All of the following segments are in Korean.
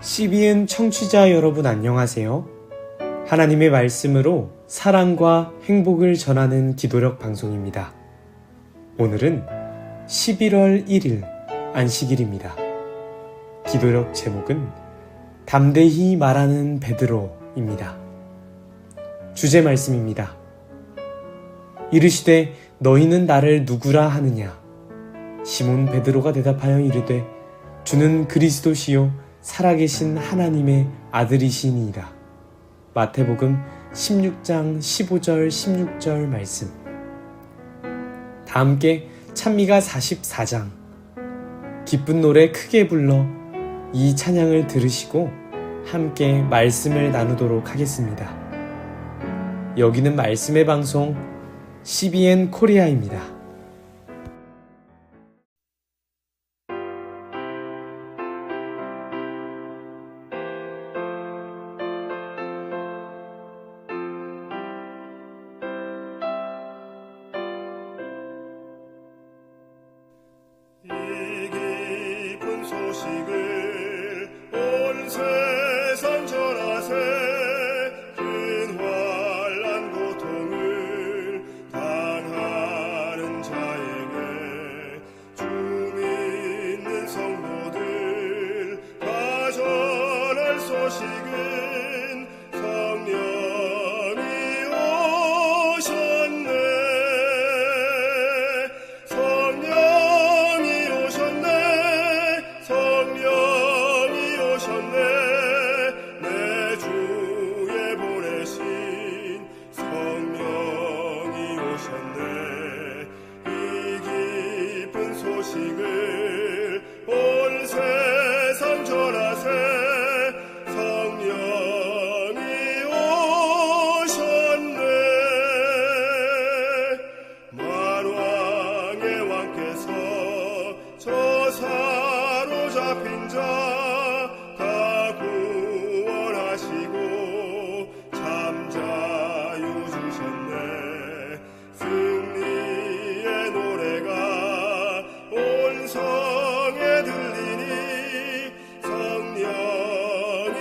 CBN 청취자 여러분 안녕하세요. 하나님의 말씀으로 사랑과 행복을 전하는 기도력 방송입니다. 오늘은 11월 1일 안식일입니다. 기도력 제목은 담대히 말하는 베드로입니다. 주제 말씀입니다. 이르시되 너희는 나를 누구라 하느냐? 시몬 베드로가 대답하여 이르되 주는 그리스도시요 살아계신 하나님의 아들이시니이다. 마태복음 16장 15절 16절 말씀. 다 함께 찬미가 44장 기쁜 노래 크게 불러 이 찬양을 들으시고 함께 말씀을 나누도록 하겠습니다. 여기는 말씀의 방송 CBN 코리아입니다. 소식을 온 세상 전하세. 근환난 고통을 당하는 자에게 주 믿는 성도들 다 전할 소식은 성령이 오셨네. 성령이 오셨네. 성령이 오셨네. 내 주에 보내신 성령이 오셨네. 이 기쁜 소식을 온 세상 전하세. 성령이 오셨네. 만왕의 왕께서 저 사로잡힌 자 다 구원하시고 잠자유 주셨네. 승리의 노래가 온 성에 들리니 성령이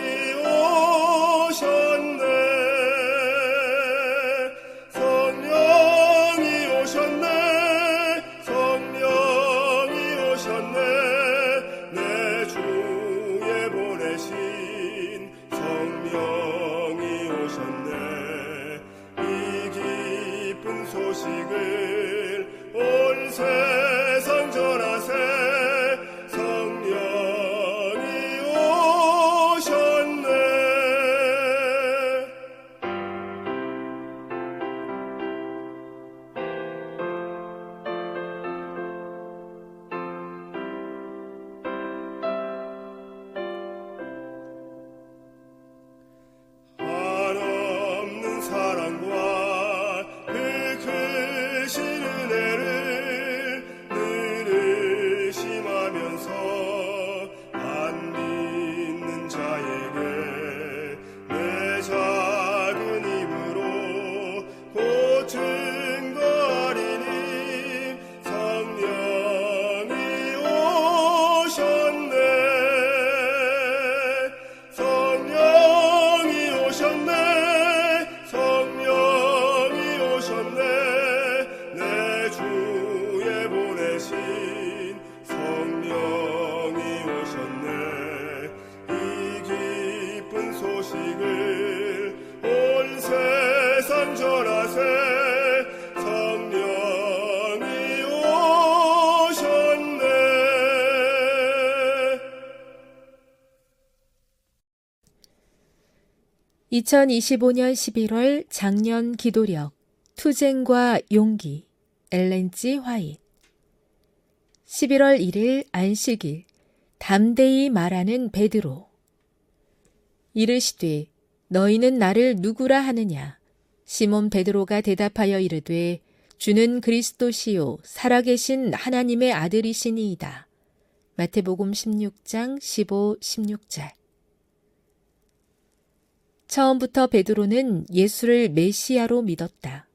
오셨네. 성령이 오셨네. 성령이 오셨네. 내 주에 보내신 성령이 오셨네. 이 기쁜 소식을 온 세상 전하세. 성령이 오셨네. 한없는 사랑과 그 크신 은혜를 늘 의심하면서 안 믿는 자에게 내 작은 입으로 곧 증거하리니 성령이 오셨네. 성령이 오셨네. 성령이 오셨네. 내 주에 보내신 성령이 오셨네. 이 기쁜 소식을 온 세상 전하세. 성령이 오셨네. 2025년 11월 장년 기도력 투쟁과 용기 엘렌 G. 화이트 11월 1일 안식일 담대히 말하는 베드로. 이르시되 너희는 나를 누구라 하느냐? 시몬 베드로가 대답하여 이르되 주는 그리스도시요 살아계신 하나님의 아들이시니이다. 마태복음 16장 15, 16절. 처음부터 베드로는 예수를 메시아로 믿었다.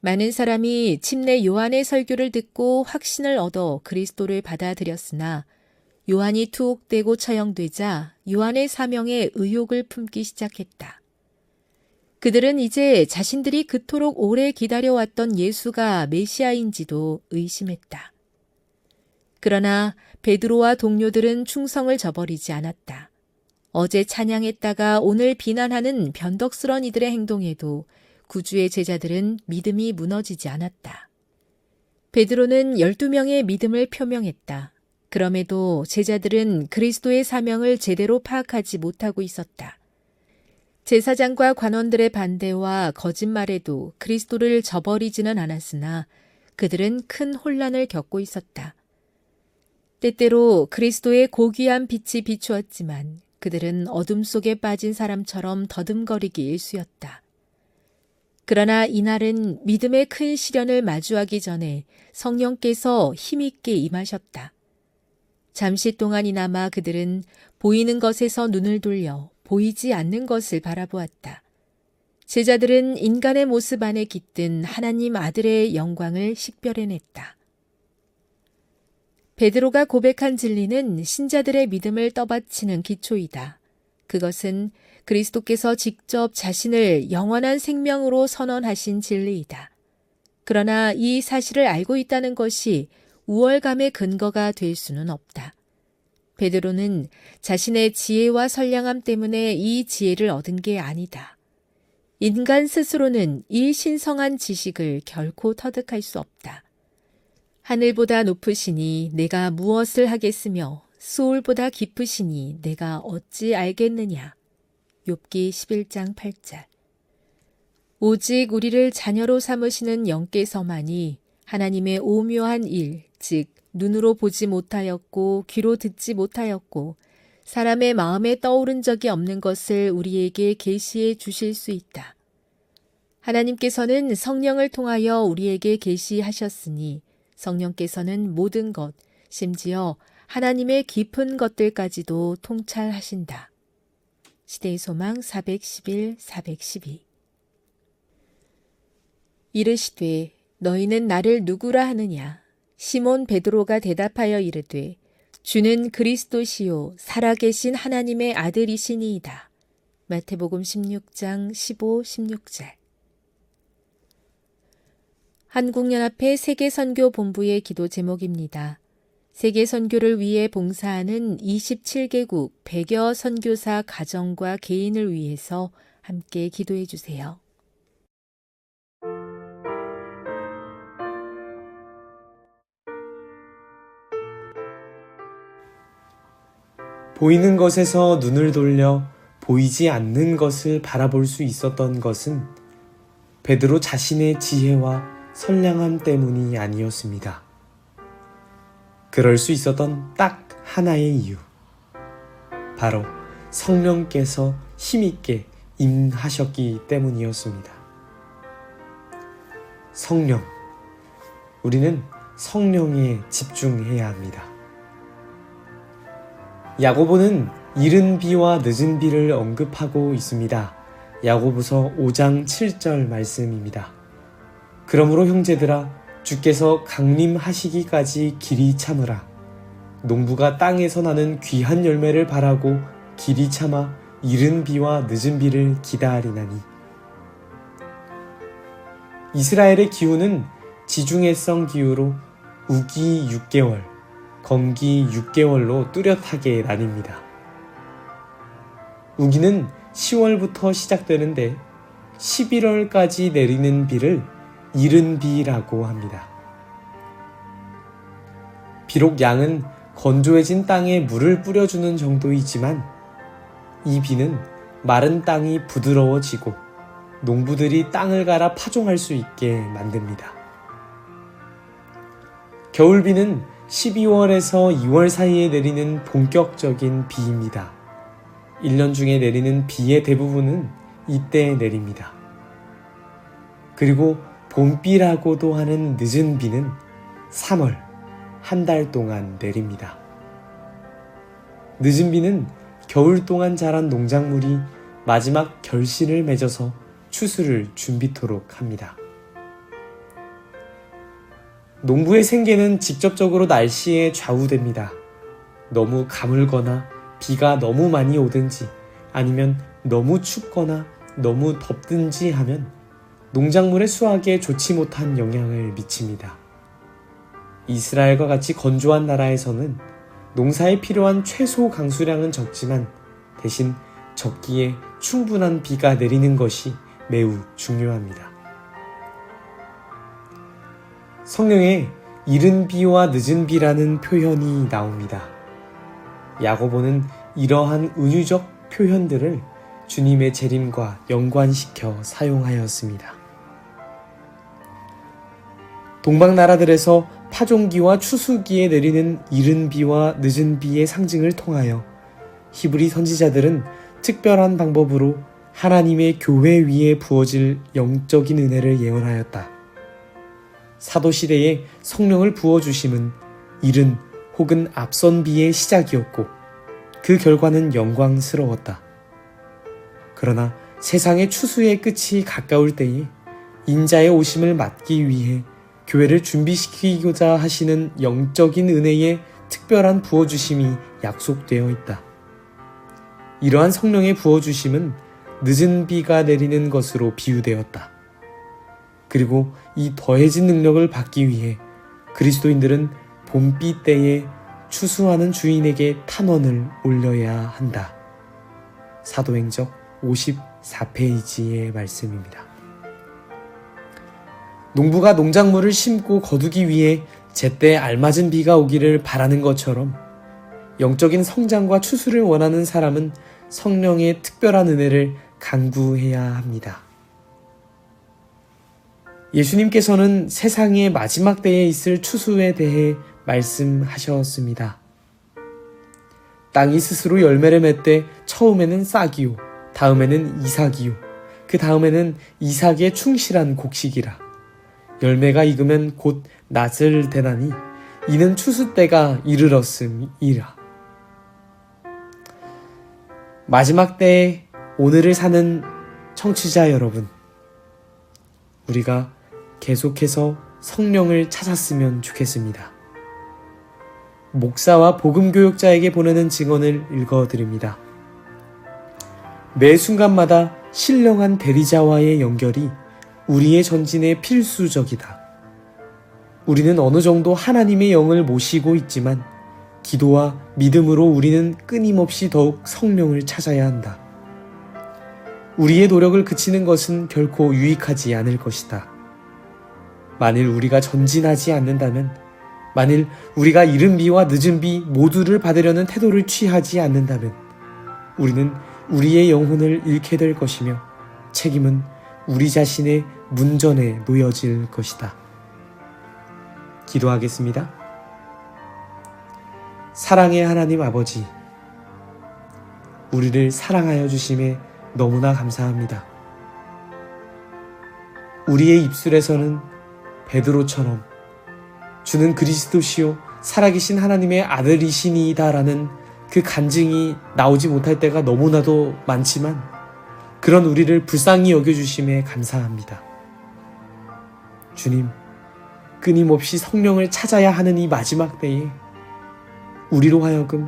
많은 사람이 침례 요한의 설교를 듣고 확신을 얻어 그리스도를 받아들였으나 요한이 투옥되고 처형되자 요한의 사명에 의욕을 품기 시작했다. 그들은 이제 자신들이 그토록 오래 기다려왔던 예수가 메시아인지도 의심했다. 그러나 베드로와 동료들은 충성을 저버리지 않았다. 어제 찬양했다가 오늘 비난하는 변덕스런 이들의 행동에도 구주의 제자들은 믿음이 무너지지 않았다. 베드로는 12명의 믿음을 표명했다. 그럼에도 제자들은 그리스도의 사명을 제대로 파악하지 못하고 있었다. 제사장과 관원들의 반대와 거짓말에도 그리스도를 저버리지는 않았으나 그들은 큰 혼란을 겪고 있었다. 때때로 그리스도의 고귀한 빛이 비추었지만 그들은 어둠 속에 빠진 사람처럼 더듬거리기 일쑤였다. 그러나 이날은 믿음의 큰 시련을 마주하기 전에 성령께서 힘있게 임하셨다. 잠시 동안이나마 그들은 보이는 것에서 눈을 돌려 보이지 않는 것을 바라보았다. 제자들은 인간의 모습 안에 깃든 하나님 아들의 영광을 식별해냈다. 베드로가 고백한 진리는 신자들의 믿음을 떠받치는 기초이다. 그것은 그리스도께서 직접 자신을 영원한 생명으로 선언하신 진리이다. 그러나 이 사실을 알고 있다는 것이 우월감의 근거가 될 수는 없다. 베드로는 자신의 지혜와 선량함 때문에 이 지혜를 얻은 게 아니다. 인간 스스로는 이 신성한 지식을 결코 터득할 수 없다. 하늘보다 높으시니 내가 무엇을 하겠으며 수울보다 깊으시니 내가 어찌 알겠느냐. 욥기 11장 8절. 오직 우리를 자녀로 삼으시는 영께서만이 하나님의 오묘한 일, 즉 눈으로 보지 못하였고 귀로 듣지 못하였고 사람의 마음에 떠오른 적이 없는 것을 우리에게 계시해 주실 수 있다. 하나님께서는 성령을 통하여 우리에게 계시하셨으니 성령께서는 모든 것, 심지어 하나님의 깊은 것들까지도 통찰하신다. 시대의 소망 411, 412. 이르시되 너희는 나를 누구라 하느냐? 시몬 베드로가 대답하여 이르되 주는 그리스도시요 살아계신 하나님의 아들이시니이다. 마태복음 16장 15, 16절. 한국연합회 세계선교본부의 기도 제목입니다. 세계선교를 위해 봉사하는 27개국 100여 선교사 가정과 개인을 위해서 함께 기도해 주세요. 보이는 것에서 눈을 돌려 보이지 않는 것을 바라볼 수 있었던 것은 베드로 자신의 지혜와 선량함 때문이 아니었습니다. 그럴 수 있었던 딱 하나의 이유. 바로 성령께서 힘있게 임하셨기 때문이었습니다. 성령. 우리는 성령에 집중해야 합니다. 야고보는 이른 비와 늦은 비를 언급하고 있습니다. 야고보서 5장 7절 말씀입니다. 그러므로 형제들아 주께서 강림하시기까지 길이 참으라. 농부가 땅에서 나는 귀한 열매를 바라고 길이 참아 이른 비와 늦은 비를 기다리나니. 이스라엘의 기후는 지중해성 기후로 우기 6개월, 건기 6개월로 뚜렷하게 나뉩니다. 우기는 10월부터 시작되는데 11월까지 내리는 비를 이른 비라고 합니다. 비록 양은 건조해진 땅에 물을 뿌려주는 정도이지만 이 비는 마른 땅이 부드러워지고 농부들이 땅을 갈아 파종할 수 있게 만듭니다. 겨울비는 12월에서 2월 사이에 내리는 본격적인 비입니다. 1년 중에 내리는 비의 대부분은 이때 내립니다. 그리고 봄비라고도 하는 늦은 비는 3월, 한 달 동안 내립니다. 늦은 비는 겨울 동안 자란 농작물이 마지막 결실을 맺어서 추수를 준비토록 합니다. 농부의 생계는 직접적으로 날씨에 좌우됩니다. 너무 가물거나 비가 너무 많이 오든지 아니면 너무 춥거나 너무 덥든지 하면 농작물의 수확에 좋지 못한 영향을 미칩니다. 이스라엘과 같이 건조한 나라에서는 농사에 필요한 최소 강수량은 적지만 대신 적기에 충분한 비가 내리는 것이 매우 중요합니다. 성경에 이른 비와 늦은 비라는 표현이 나옵니다. 야고보는 이러한 은유적 표현들을 주님의 재림과 연관시켜 사용하였습니다. 동방 나라들에서 파종기와 추수기에 내리는 이른 비와 늦은 비의 상징을 통하여 히브리 선지자들은 특별한 방법으로 하나님의 교회 위에 부어질 영적인 은혜를 예언하였다. 사도시대에 성령을 부어주심은 이른 혹은 앞선 비의 시작이었고 그 결과는 영광스러웠다. 그러나 세상의 추수의 끝이 가까울 때에 인자의 오심을 맞기 위해 교회를 준비시키고자 하시는 영적인 은혜의 특별한 부어주심이 약속되어 있다. 이러한 성령의 부어주심은 늦은 비가 내리는 것으로 비유되었다. 그리고 이 더해진 능력을 받기 위해 그리스도인들은 봄비 때에 추수하는 주인에게 탄원을 올려야 한다. 사도행적 54페이지의 말씀입니다. 농부가 농작물을 심고 거두기 위해 제때 알맞은 비가 오기를 바라는 것처럼 영적인 성장과 추수를 원하는 사람은 성령의 특별한 은혜를 간구해야 합니다. 예수님께서는 세상의 마지막 때에 있을 추수에 대해 말씀하셨습니다. 땅이 스스로 열매를 맺되 처음에는 싹이요, 다음에는 이삭이요, 그 다음에는 이삭의 충실한 곡식이라. 열매가 익으면 곧 낫을 대나니 이는 추수 때가 이르렀음이라. 마지막 때에 오늘을 사는 청취자 여러분, 우리가 계속해서 성령을 찾았으면 좋겠습니다. 목사와 복음교육자에게 보내는 증언을 읽어드립니다. 매 순간마다 신령한 대리자와의 연결이 우리의 전진에 필수적이다. 우리는 어느 정도 하나님의 영을 모시고 있지만 기도와 믿음으로 우리는 끊임없이 더욱 성령을 찾아야 한다. 우리의 노력을 그치는 것은 결코 유익하지 않을 것이다. 만일 우리가 전진하지 않는다면, 만일 우리가 이른 비와 늦은 비 모두를 받으려는 태도를 취하지 않는다면 우리는 우리의 영혼을 잃게 될 것이며 책임은 우리 자신의 문전에 놓여질 것이다. 기도하겠습니다. 사랑의 하나님 아버지, 우리를 사랑하여 주심에 너무나 감사합니다. 우리의 입술에서는 베드로처럼 주는 그리스도시요 살아계신 하나님의 아들이시니이다라는 그 간증이 나오지 못할 때가 너무나도 많지만 그런 우리를 불쌍히 여겨주심에 감사합니다. 주님, 끊임없이 성령을 찾아야 하는 이 마지막 때에 우리로 하여금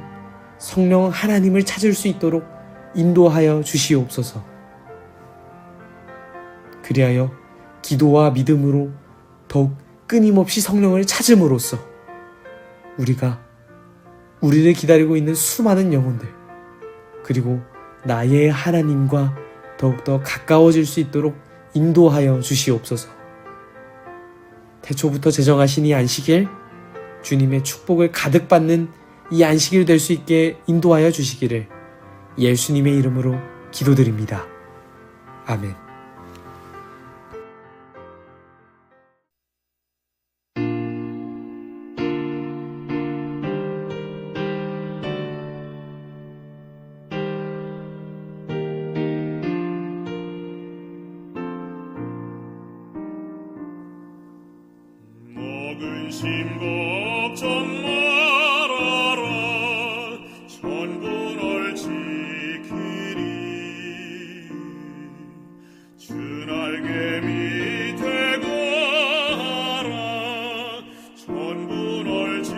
성령 하나님을 찾을 수 있도록 인도하여 주시옵소서. 그리하여 기도와 믿음으로 더욱 끊임없이 성령을 찾음으로써 우리가 우리를 기다리고 있는 수많은 영혼들, 그리고 나의 하나님과 더욱더 가까워질 수 있도록 인도하여 주시옵소서. 태초부터 제정하신 이 안식일, 주님의 축복을 가득 받는 이 안식일 될 수 있게 인도하여 주시기를 예수님의 이름으로 기도드립니다. 아멘. 근심 걱정 말아라 천군 얼지키리 주 날개 밑에 거하라 천군 얼지키리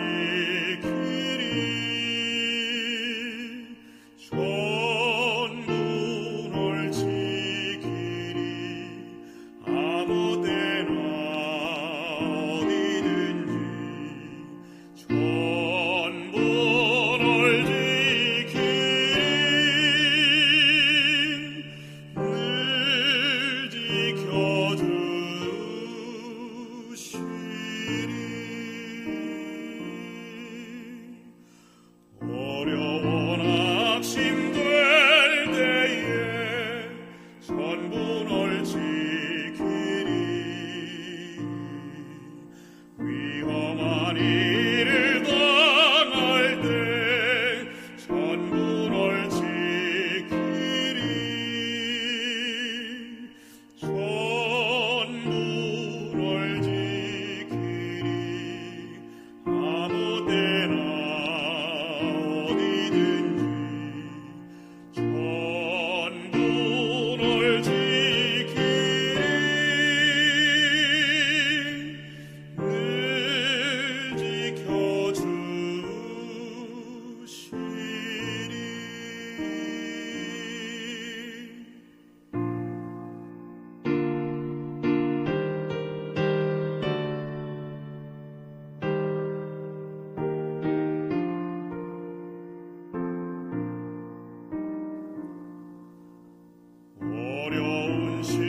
안식